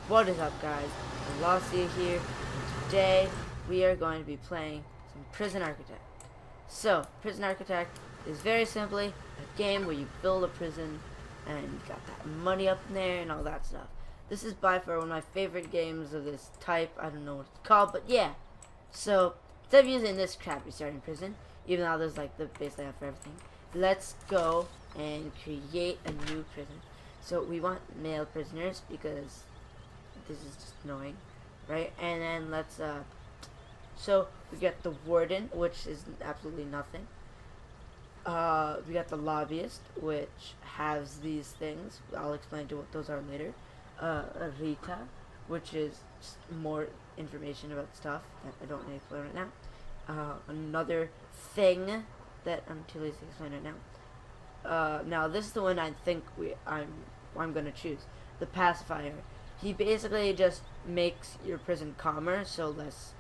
What is up, guys? Velocia here. Today we are going to be playing some Prison Architect. So, Prison Architect is very simply a game where you build a prison and you got that money up in there and all that stuff. This is by far one of my favorite games of this type. I don't know what it's called, but yeah. So, instead of using this crappy starting prison, even though there's like the base layout for everything, let's go and create a new prison. So we want male prisoners because this is just annoying, right? And then let's so we got the warden, which is absolutely nothing. We got the lobbyist, which has these things. I'll explain to what those are later. Rita, which is just more information about stuff that I don't need to explain right now. Another thing that I'm too lazy to explain right now. Now this is the one I think I'm gonna choose. The pacifier. He basically just makes your prison calmer, so less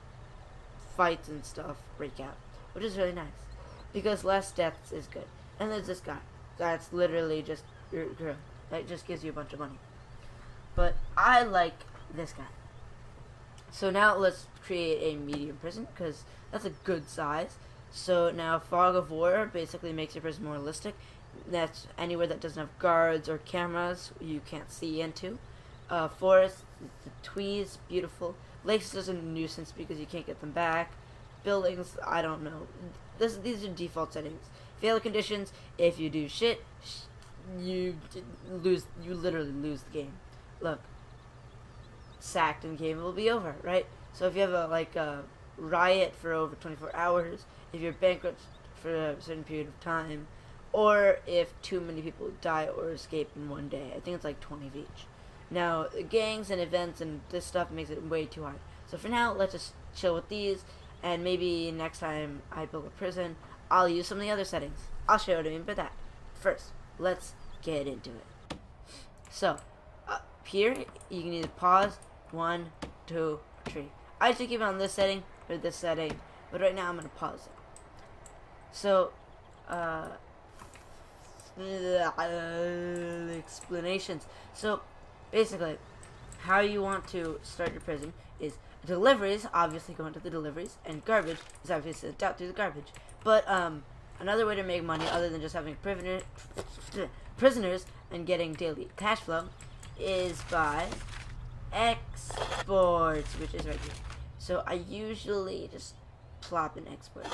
fights and stuff break out, which is really nice because less deaths is good. And there's this guy that's literally just your girl that just gives you a bunch of money. But I like this guy. So now let's create a medium prison because that's a good size. So now Fog of War basically makes your prison more realistic. That's anywhere that doesn't have guards or cameras you can't see into. Forest, the trees, beautiful. Lakes is a nuisance because you can't get them back. Buildings, I don't know. These are default settings. Failure conditions, if you do shit, you literally lose the game. Look, sacked and the game will be over, right? So if you have a riot for over 24 hours, if you're bankrupt for a certain period of time, or if too many people die or escape in one day. I think it's like 20 of each. Now, gangs and events and this stuff makes it way too hard. So for now, let's just chill with these, and maybe next time I build a prison, I'll use some of the other settings. I'll show you what I mean by that. First, let's get into it. So, up here, you can either pause, 1, 2, 3. I usually keep it on this setting, or this setting, but right now I'm going to pause it. So, explanations. So, basically, how you want to start your prison is deliveries, obviously going to the deliveries, and garbage is obviously sent out through the garbage. But another way to make money other than just having prisoners and getting daily cash flow is by exports, which is right here. So I usually just plop an export,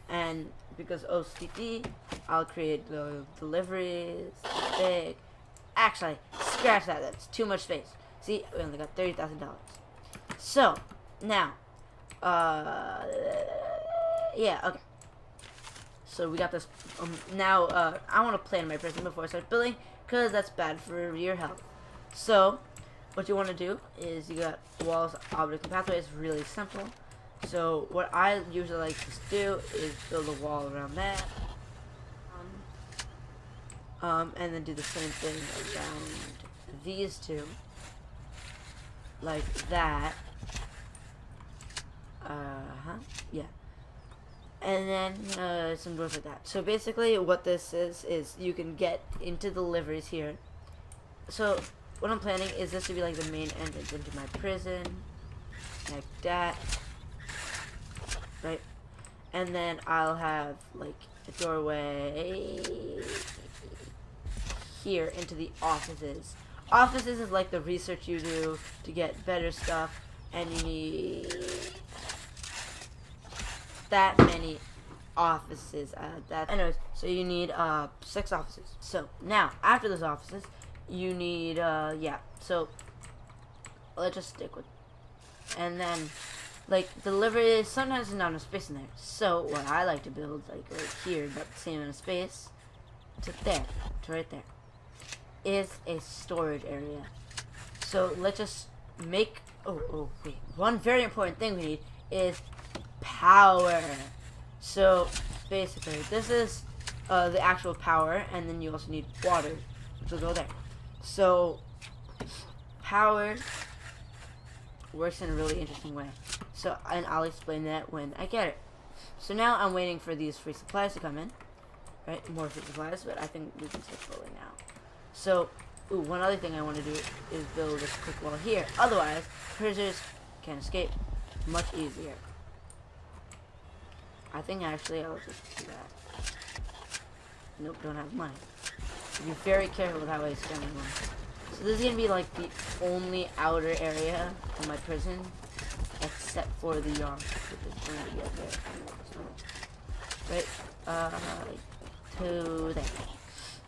and because OCD, I'll create the deliveries big. Actually, scratch that. That's too much space. See, we only got $30,000. So now, yeah, okay. So we got this. Now, I want to plan my prison before I start building, because that's bad for your health. So, what you want to do is you got walls, objects, and pathways. Really simple. So what I usually like to do is build a wall around that. And then do the same thing around these two, like that. Yeah. And then some doors like that. So basically, what this is you can get into the deliveries here. So what I'm planning is this to be like the main entrance into my prison, like that, right? And then I'll have like a doorway here into the offices. Offices is like the research you do to get better stuff, and you need that many offices. Anyways, so you need 6 offices. So now after those offices, you need yeah. So let's just stick with, and then like delivery. Sometimes there's not enough space in there. So what I like to build like right here, about the same amount of space to there, to right there, is a storage area. So let's just make, wait, one very important thing we need is power. So basically this is the actual power, and then you also need water, which will go there. So power works in a really interesting way. So, and I'll explain that when I get it. So now I'm waiting for these free supplies to come in, right? More free supplies, but I think we can start rolling now. So Ooh, one other thing I want to do is build a quick wall here. Otherwise, prisoners can escape much easier. I think actually I'll just do that. Nope, don't have money. Be very careful with how I spend my money. So this is gonna be like the only outer area of my prison, except for the yard, which is going to be up there. Right, to there.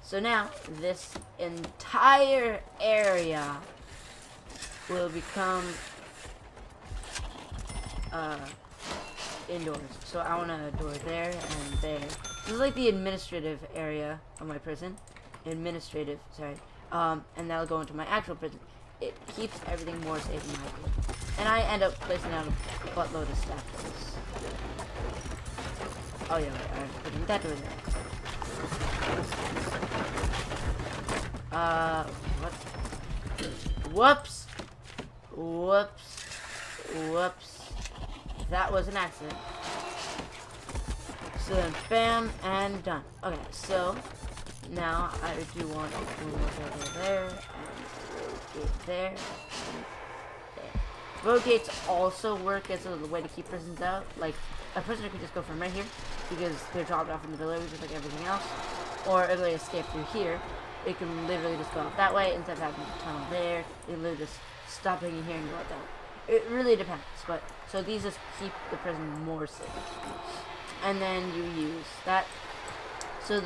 So now this entire area will become indoors. So I want a door there and there. This is like the administrative area of my prison. Administrative, sorry. And that'll go into my actual prison. It keeps everything more safe in my opinion. And I end up placing down a buttload of stuff. Oh yeah, wait, I'm putting that door there. What? Whoops! Whoops. Whoops. That was an accident. So then, bam, and done. Okay, so now I do want to go there, and rotate there, and there. Road gates also work as a way to keep prisoners out. Like, a prisoner could just go from right here, because they're dropped off in the village just like everything else. Or if they escape through here, they can literally just go out that way instead of having to tunnel there. They can literally just stop in here and go out that way. It really depends, but so these just keep the prison more safe. And then you use that. So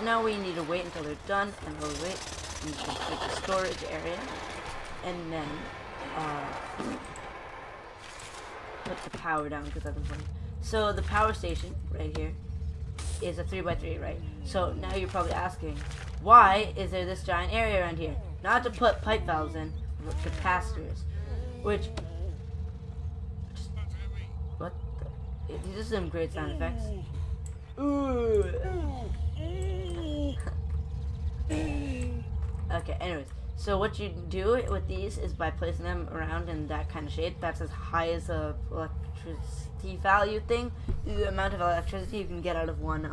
now we need to wait until they're done, and we'll wait and complete the storage area, and then put the power down because that's important. So the power station right here is a 3x3, right? So now you're probably asking, why is there this giant area around here? Not to put pipe valves in, but capacitors, which what? These are some great sound effects. Ooh. Okay, anyways. So what you do with these is by placing them around in that kind of shape. That's as high as a electricity value thing. The amount of electricity you can get out of one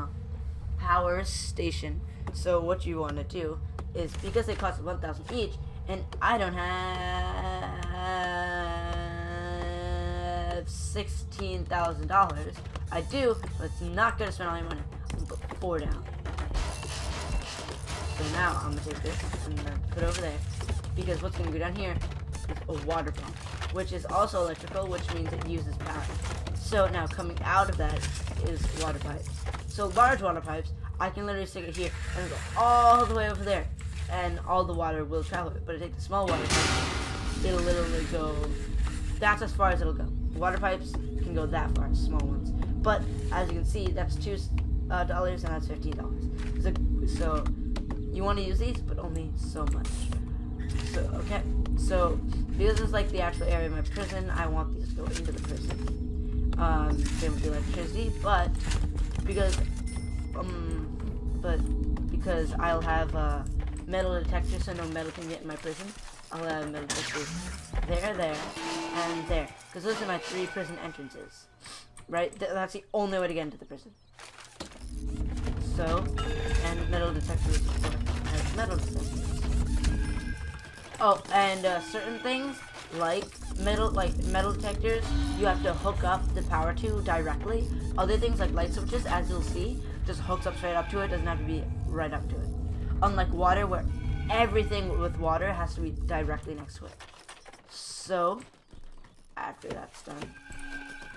power station. So what you want to do is, because they cost 1,000 each, and I don't have $16,000. I do, but it's not gonna spend all your money. I'm gonna put 4 down. So now I'm gonna take this and I'm gonna put it over there, because what's gonna go down here is a water pump, which is also electrical, which means it uses power. So now coming out of that is water pipes. So large water pipes, I can literally stick it here and go all the way over there, and all the water will travel. But I take the small water pipes, it'll literally go. That's as far as it'll go. Water pipes can go that far, small ones. But as you can see, that's $2 and that's $15. So you want to use these, but only so much. So okay. So because this is like the actual area of my prison, I want these to go into the prison. Same with the electricity, but because I'll have metal detectors, so no metal can get in my prison. I'll have metal detectors there, and there, because those are my 3 prison entrances. Right? That's the only way to get into the prison. So, and metal detectors, of course, has metal detectors. Oh, and certain things like metal detectors, you have to hook up the power to directly. Other things like light switches, as you'll see, just hooks up straight up to it. Doesn't have to be right up to it. Unlike water, where everything with water has to be directly next to it. So, after that's done,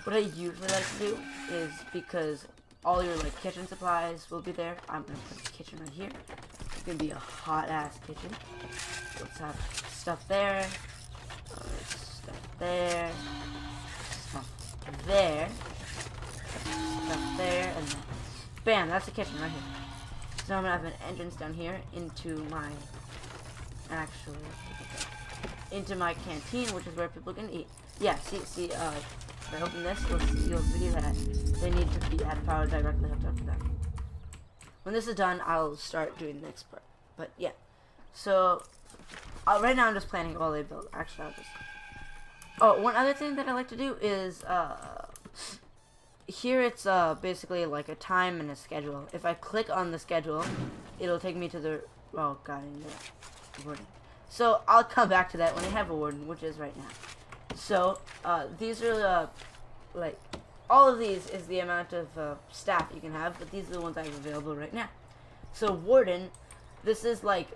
what I usually like to do is, because all your like kitchen supplies will be there, I'm gonna put the kitchen right here. It's gonna be a hot ass kitchen. Let's have stuff there, stuff there, stuff there, stuff there, and then bam, that's the kitchen right here. So I'm gonna have an entrance down here into my into my canteen, which is where people can eat. Yeah, see, by opening this, you'll see that they need to have power directly hooked up to them. When this is done, I'll start doing the next part. But yeah, so right now I'm just planning all they build. Actually, I'll just. Oh, one other thing that I like to do is here it's basically like a time and a schedule. If I click on the schedule, it'll take me to the, oh god, I need a warden. So I'll come back to that when I have a warden, which is right now. So these are like, all of these is the amount of staff you can have, but these are the ones I have available right now. So warden, this is like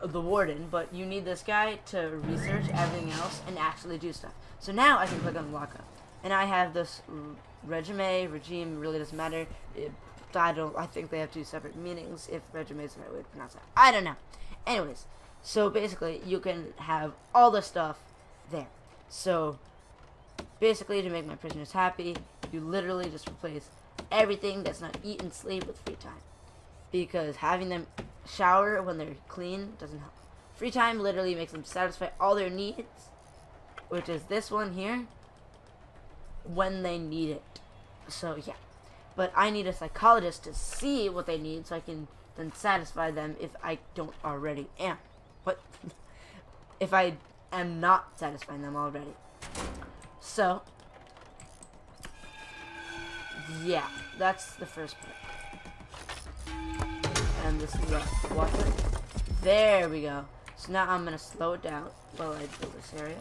the warden, but you need this guy to research everything else and actually do stuff. So now I can click on lockup, and I have this regime really doesn't matter. I think they have two separate meanings. If regime is the right way to pronounce it, I don't know. Anyways, so basically you can have all the stuff there. So basically, to make my prisoners happy, you literally just replace everything that's not eat and sleep with free time, because having them shower when they're clean doesn't help. Free time literally makes them satisfy all their needs, which is this one here, when they need it. So yeah, but I need a psychologist to see what they need so I can then satisfy them if I don't already am. But if I am not satisfying them already. So yeah, that's the first part. And this is what, watch it. There we go. So now I'm gonna slow it down while I build this area.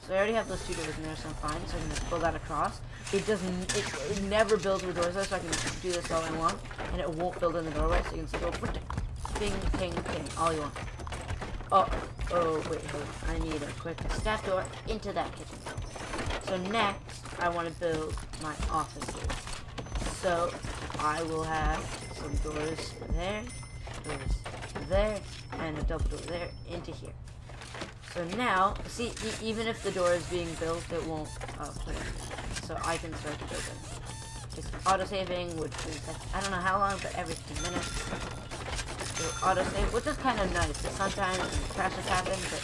So I already have those two doors in there, so I'm fine. So I can just build that across. It doesn't. It never builds with doors though, so I can do this all I want, and it won't build in the doorway. So you can still put ping, ping, ping, all you want. Oh, wait, hold on. I need a quick step door into that kitchen. So next, I want to build my offices. So I will have some doors there, and a double door there into here. So now, see, even if the door is being built, it won't put it. So I can start to build it. Just auto-saving, which is, I don't know how long, but every 15 minutes. So auto-save, which is kind of nice. So sometimes crashes happen, but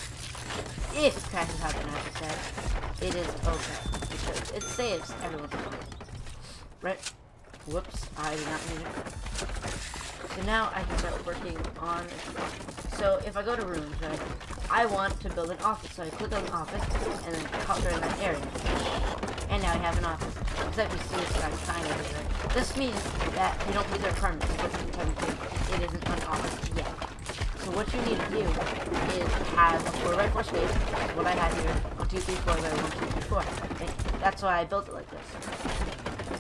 if crashes happen, I have to say, it is okay. Because it saves every once in a while. Right? Whoops, I did not mean it. So now I can start working on it. So if I go to rooms, right, I want to build an office. So I click on the office and then color in that area. And now I have an office. Except you see this guy kind of there. This means that you don't need their apartments because it isn't an office yet. So what you need to do is have a 4x4 space, which is what I have here, 1, 2, 3, 4 by 1, 2, 3, 4. Okay? That's why I built it like this.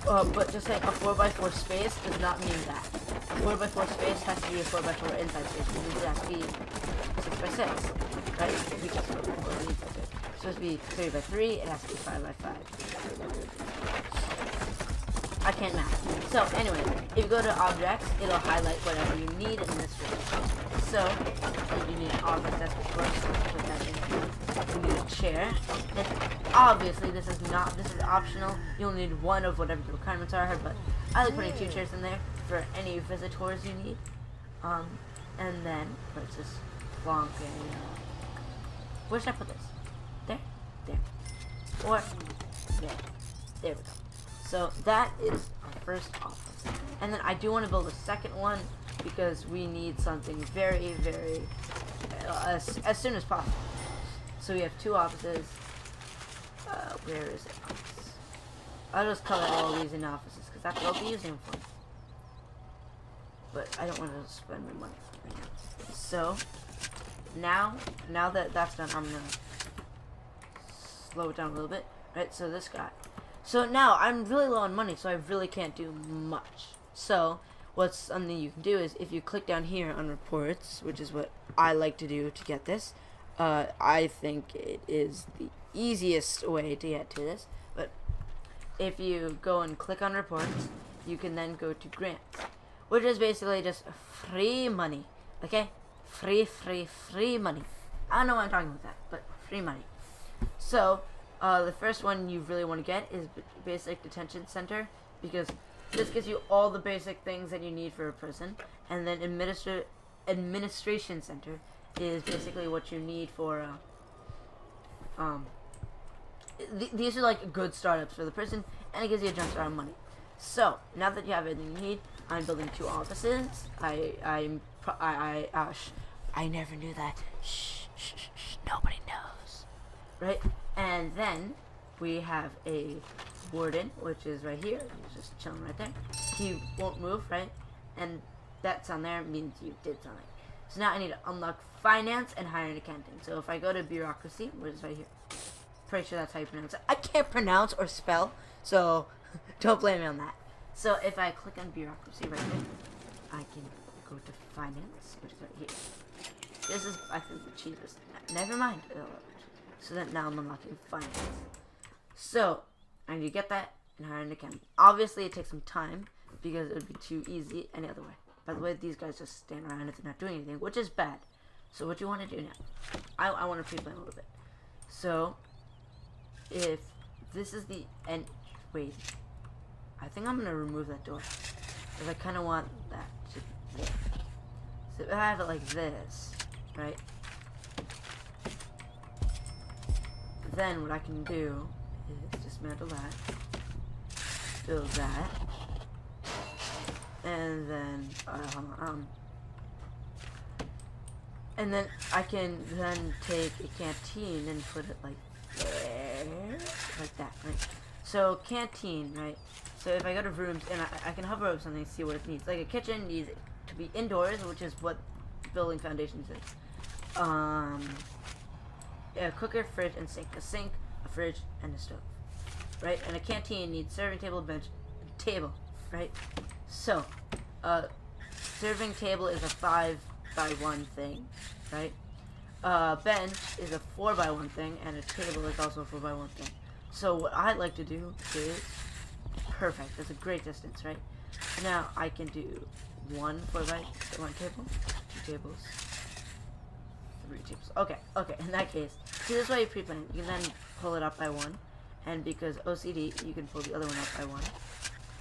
But just saying a 4x4 space does not mean that. A 4x4 space has to be a 4x4 inside space, which means it has to be 6x6, right? Because 4x4 needs like it. It's supposed to be 3x3, it has to be 5x5. I can't math. So anyway, if you go to objects, it'll highlight whatever you need in this room. So you need an office desk, of course. Put that in. You need a chair. And obviously, this is optional. You'll need one of whatever the requirements are, but I like putting 2 chairs in there for any visitors you need. And then let's just plonk a. Where should I put this? There, or there. There we go. So that is our first office. And then I do want to build a second one because we need something very, very, as soon as possible. So we have 2 offices. Where is it? Office. I'll just color all these in offices because that's what I'll be using them for. But I don't want to spend my money right now. So now that that's done, I'm going to slow it down a little bit. Right, so this guy. So now I'm really low on money, so I really can't do much. So what's something you can do is if you click down here on reports, which is what I like to do to get this. I think it is the easiest way to get to this. But if you go and click on reports, you can then go to grants, which is basically just free money. Okay, free money. I don't know why I'm talking about that, but free money. So the first one you really want to get is basic detention center, because this gives you all the basic things that you need for a prison. And then administration center is basically what you need for these are like good startups for the prison, and it gives you a jump start on money. So now that you have everything you need, I'm building 2 offices. I never knew that. Shh, nobody knows, right? And then we have a warden, which is right here. He's just chilling right there. He won't move, right? And that's on there means you did something. So now I need to unlock finance and hire an accountant. So if I go to bureaucracy, which is right here, pretty sure that's how you pronounce it. I can't pronounce or spell, so don't blame me on that. So if I click on bureaucracy right here, I can go to finance, which is right here. This is, I think, the cheapest. Never mind. So then now I'm unlocking finance. So I need to get that and hire an accountant. Obviously, it takes some time because it would be too easy any other way. By the way, these guys just stand around if they're not doing anything, which is bad. So what you want to do now? I want to pre-plan a little bit. So if this is the end, wait, I think I'm gonna remove that door because I kind of want that to be there. So if I have it like this, right? Then what I can do is dismantle that, build that, and then and then I can then take a canteen and put it like there, like that, right? So canteen, right? So if I go to rooms and I can hover over something and see what it needs. Like a kitchen needs to be indoors, which is what building foundations is. A cooker, fridge, and sink. A sink, a fridge, and a stove, right? And a canteen needs serving table, bench, and table, right? So, serving table is a 5x1 thing, right? Bench is a 4x1 thing, and a table is also a 4x1 thing. So what I like to do is perfect. That's a great distance, right? Now I can do 1 4x1 table, 2 tables, 3 tables. Okay. In that case, see, this way you pre-plan. You can then pull it up by 1, and because OCD, you can pull the other one up by 1,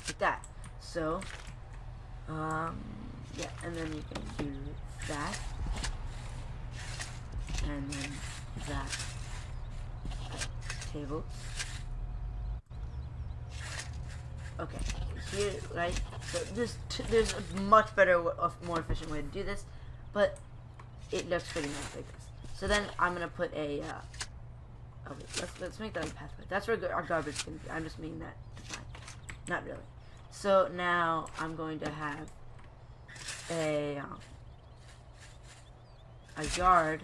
like that. So, yeah, and then you can do that, and then that table. Okay, here, right? So there's a much better, more efficient way to do this, but it looks pretty nice like this. So then I'm gonna put a. Oh wait, let's make that a pathway. That's where our garbage is gonna be. I'm just making that defined. Not really. So now I'm going to have a yard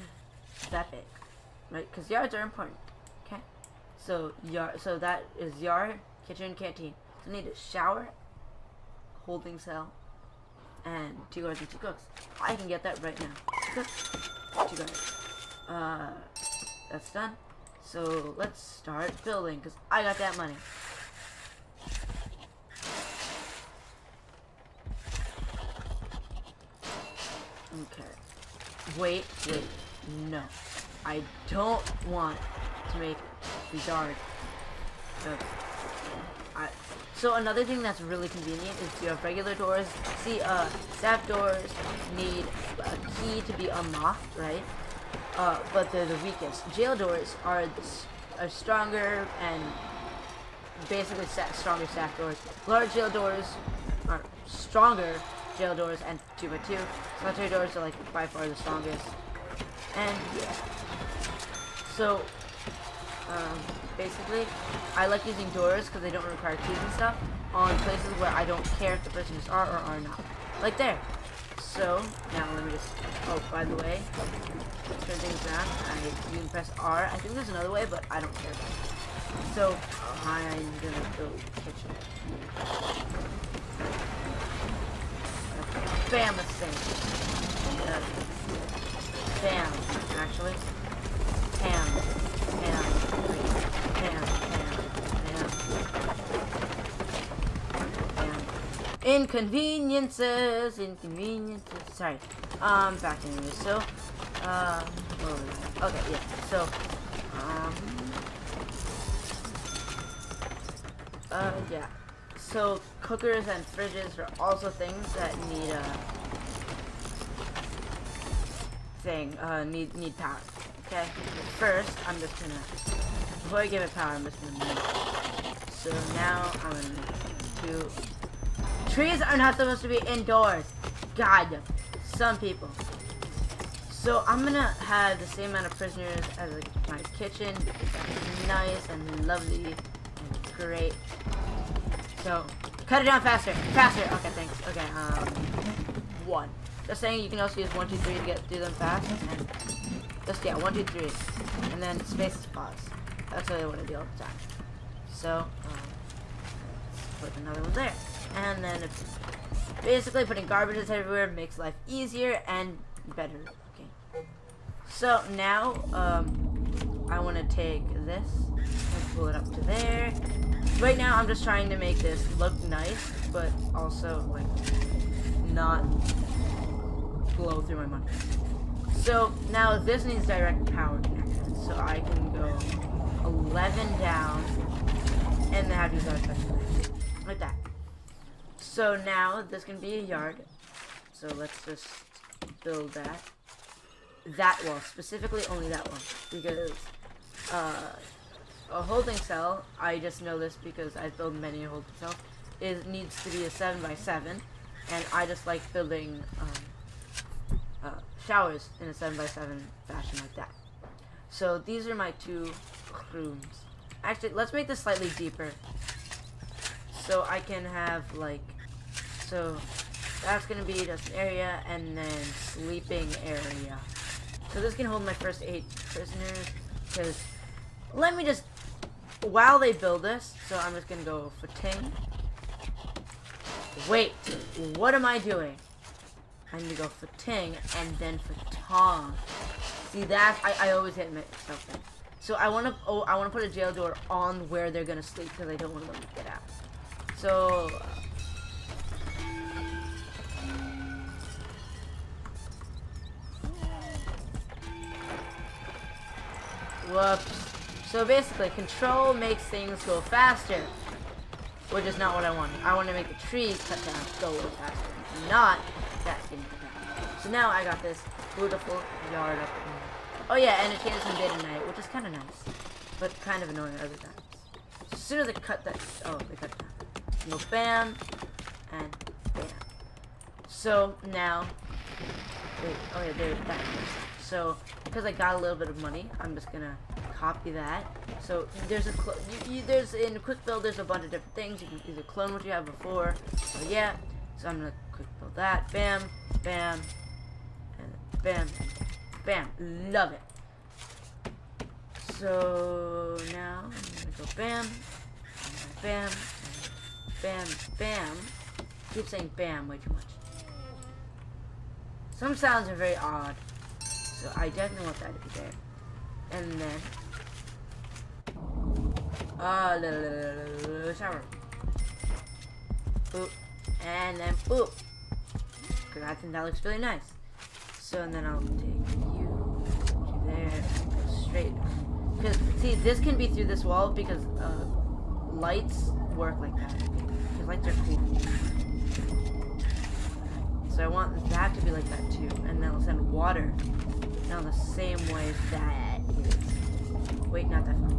that big, right? Because yards are important. Okay. So so that is yard, kitchen, canteen. So I need a shower, holding cell, and 2 guards and 2 cooks. I can get that right now. 2 cooks, 2 guards. That's done. So let's start building because I got that money. Okay. Wait. No. I don't want to make the yard. So another thing that's really convenient is you have regular doors. See, staff doors need a key to be unlocked, right? But they're the weakest. Jail doors are stronger and basically stronger staff doors. Large jail doors are stronger jail doors and 2x2. Solitary doors are like by far the strongest. And yeah. So basically, I like using doors because they don't require keys and stuff on places where I don't care if the prisoners are or are not. Like there. So, now let me just, oh, by the way, turn things around. You can press R. I think there's another way, but I don't care about it. So, I'm gonna build the kitchen. Okay. Bam, let's sing. Bam, actually. Ham. Inconveniences. Sorry. Back to me. So, okay, yeah. So, yeah. So, cookers and fridges are also things that need need power. Okay. First, I'm just gonna, before I give it power, I'm just gonna move it. So now I'm gonna do. Trees are not supposed to be indoors. God, some people. So I'm gonna have the same amount of prisoners as my kitchen. Nice and lovely and Great. So, cut it down faster. Faster. Okay, thanks. Okay, 1. Just saying, you can also use 1, 2, 3 to get through them fast. And just, yeah, 1, 2, 3. And then space is pause. That's what I want to do all the time. So, let's put another one there. And then, basically, putting garbages everywhere makes life easier and better. Okay. So, now, I want to take this and pull it up to there. Right now, I'm just trying to make this look nice, but also, like, not blow through my money. So, now this needs direct power connection. So, I can go 11 down, and then have to use direct connection. Like that. So, now, this can be a yard. So, let's just build that. That wall. Specifically, only that one. Because, a holding cell, I just know this because I've built many holding cells, needs to be a 7x7, and I just like building showers in a 7x7 fashion like that. So these are my 2 rooms. Actually, let's make this slightly deeper. So I can have like, so that's gonna be just an area and then sleeping area. So this can hold my first 8 prisoners, because let me just, while they build this, so I'm just gonna go for ting. Wait, what am I doing? I need to go for ting and then for tong. See that? I always hit myself there. So I wanna put a jail door on where they're gonna sleep because I don't want them to get out. So whoops. So basically, control makes things go faster, which is not what I wanted. I want to make the trees cut down go a little faster, not that getting cut down. So now I got this beautiful yard up here. Oh yeah, and it changes from day to night, which is kind of nice, but kind of annoying other times. As soon as they cut that, oh, they cut down. No, bam, and bam. So now, wait, oh yeah, there's that. So because I got a little bit of money, I'm just gonna copy that. So there's there's in quick build, there's a bunch of different things. You can either clone what you have before, or yeah. So I'm gonna quick build that. Bam, bam, and bam, bam. Love it. So now I'm gonna go bam, bam, bam, bam. Keep saying bam way too much. Some sounds are very odd, so I definitely want that to be there. And then shower. Boop. And then boop. Because I think that looks really nice. So and then I'll take you to there, go straight. Because see, this can be through this wall because lights work like that. Because lights are cool. So I want that to be like that too. And then I'll send water down the same way that is. Wait, not that far.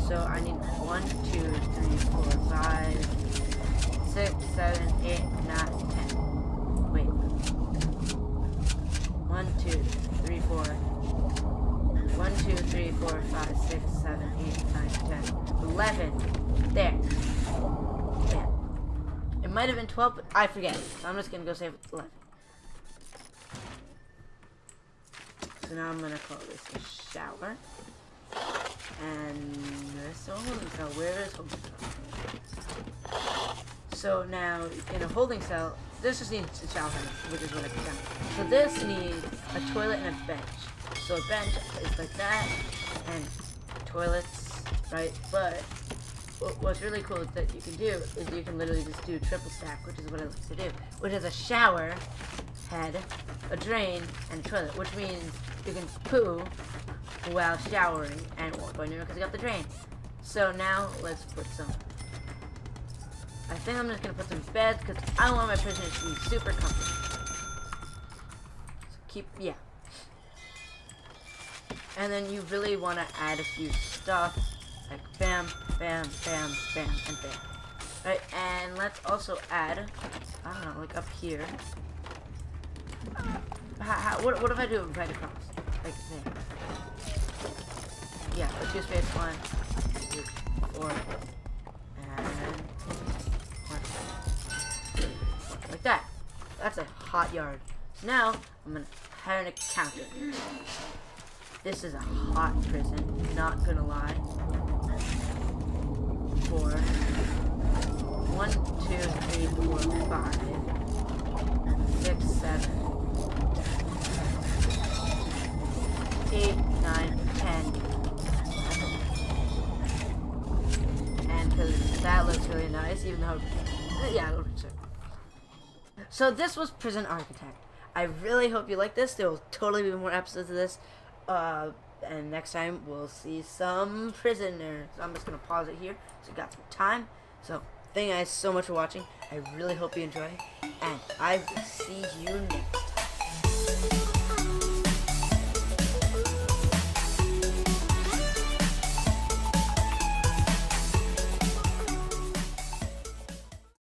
So I need 1, 2, 3, 4, 5, 6, 7, 8, 9, 10. Wait. 1, 2, 3, 4. 1, 2, 3, 4, 5, 6, 7, 8, 9, 10, 11. There. There. It might have been 12, but I forget. So I'm just gonna go save 11. So now I'm gonna call this a shower. And this holding cell. Where is holding cell? So now in a holding cell, this just needs a shower head, which is what I put down. So this needs a toilet and a bench. So a bench is like that, and toilets, right? But what's really cool that you can do is you can literally just do triple stack, which is what I like to do, which is a shower head, a drain, and a toilet, which means you can poo while showering and won't go anywhere because you got the drain. So now let's put some. I think I'm just gonna put some beds because I want my prisoners to be super comfortable. So yeah. And then you really want to add a few stuff like bam, bam, bam, bam, and bam. Right, and let's also add, I don't know, like up here. What if I do it right across? Like there. Yeah, let's do space 1, 4, and 1, 2, 3, 4. Like that. That's a hot yard. So now, I'm going to hire an accountant. This is a hot prison, not gonna lie. 4, 1, 2, 3, 4, 5, 6, 7, 8, 9, 10. And because that looks really nice, even though, yeah, it'll be sure. So this was Prison Architect. I really hope you like this. There will totally be more episodes of this. And next time we'll see some prisoners. I'm just gonna pause it here so we got some time. So thank you guys so much for watching. I really hope you enjoy, and I will see you next